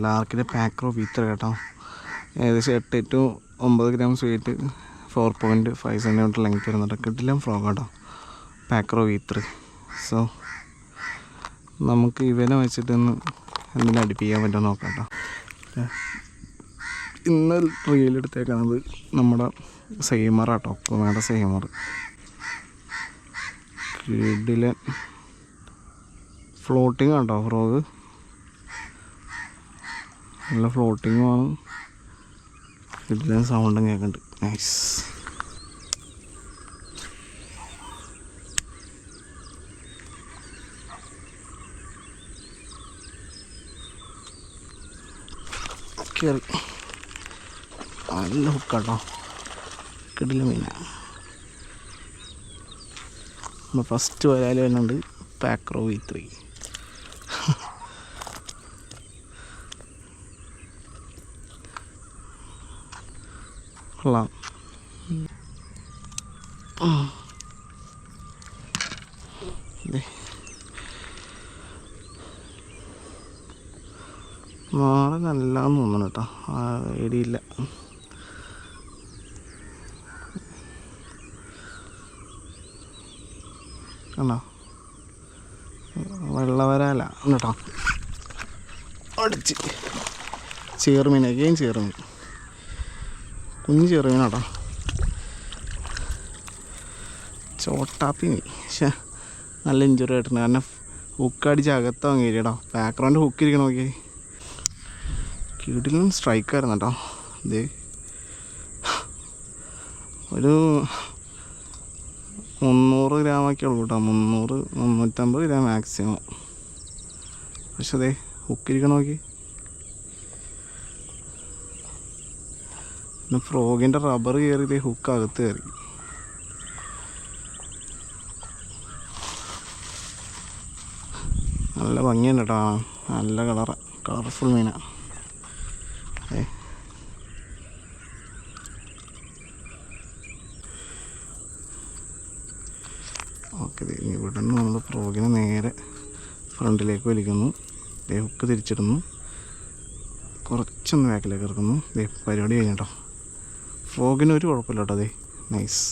ലാർക്കിൻ്റെ പാക്രോ വീത്തർ കേട്ടോ. ഏകദേശം 8 to 9 grams weight, 4.5 cm length വരുന്നുണ്ട്. കിട്ടില്ല ഫ്രോഗ് കേട്ടോ, പാക്രോ വീത്തർ. സോ നമുക്ക് ഇവനെ വെച്ചിട്ടൊന്ന് എന്തെങ്കിലും അടുപ്പിക്കാൻ പറ്റുമോ നോക്കാം കേട്ടോ. ഇന്ന് റീലെടുത്തേക്കാണത് നമ്മുടെ സെയിമറാട്ടോ, കൊമേടെ സെയിമർ. കിടിലൻ ഫ്ലോട്ടിങ് ആട്ടോ ഫ്രോഗ്, നല്ല ഫ്ലോട്ടിങ്ങുമാണ്, കിടിലൻ സൗണ്ടും കേൾക്കുന്നുണ്ട്. നൈസ്. കയറി നല്ല ഹുക്കാട്ടോ, കിടില മീനാണ്. നമ്മൾ ഫസ്റ്റ് വരാൽ വരുന്നുണ്ട് പാക്രോ V3. കൊള്ളാം. നാളെ നല്ലതെന്ന് തോന്നണം കേട്ടോ, ഐഡിയില്ല. കണ്ടോ, വെള്ളവരാല കേട്ടോ, അടിച്ച് ചേറുമീൻ, അഗെയിൻ ചേറുമീൻ, കുഞ്ഞ് ചേറുമീൻ കേട്ടോ, ചോട്ടാപ്പി മീൻ. പക്ഷേ നല്ല ഇഞ്ചുറി ആയിട്ടുണ്ട്, കാരണം ഹുക്കടിച്ച് അകത്താൻ കയറിയട്ടോ. ബാക്ക്ഗ്രൗണ്ട് ഹുക്കിരിക്കണം നോക്കി, കിടിലും സ്ട്രൈക്കായിരുന്നു കേട്ടോ. ഇത് ഒരു 300 ഗ്രാമൊക്കെ ഉള്ളൂ കേട്ടോ, 300-350 ഗ്രാം മാക്സിമം. പക്ഷെ അതെ ഹുക്കിരിക്കണം നോക്കി. പിന്നെ ഫ്രോഗിൻ്റെ റബ്ബർ കയറിയത് ഹുക്കകത്ത് കയറി. നല്ല ഭംഗിയുണ്ട് കേട്ടോ, നല്ല കളർഫുൾ മീനാണ്. ഓക്കെ, ഇവിടെ നിന്ന് നമ്മൾ ഫ്രോഗിനെ നേരെ ഫ്രണ്ടിലേക്ക് വലിക്കുന്നു. ഹുക്ക് തിരിച്ചിടുന്നു, കുറച്ചൊന്ന് ബാക്കിലേക്ക് ഇറക്കുന്നു. പരിപാടി കഴിഞ്ഞിട്ടോ. ഫ്രോഗിന് ഒരു കുഴപ്പമില്ല കേട്ടോ. നൈസ്.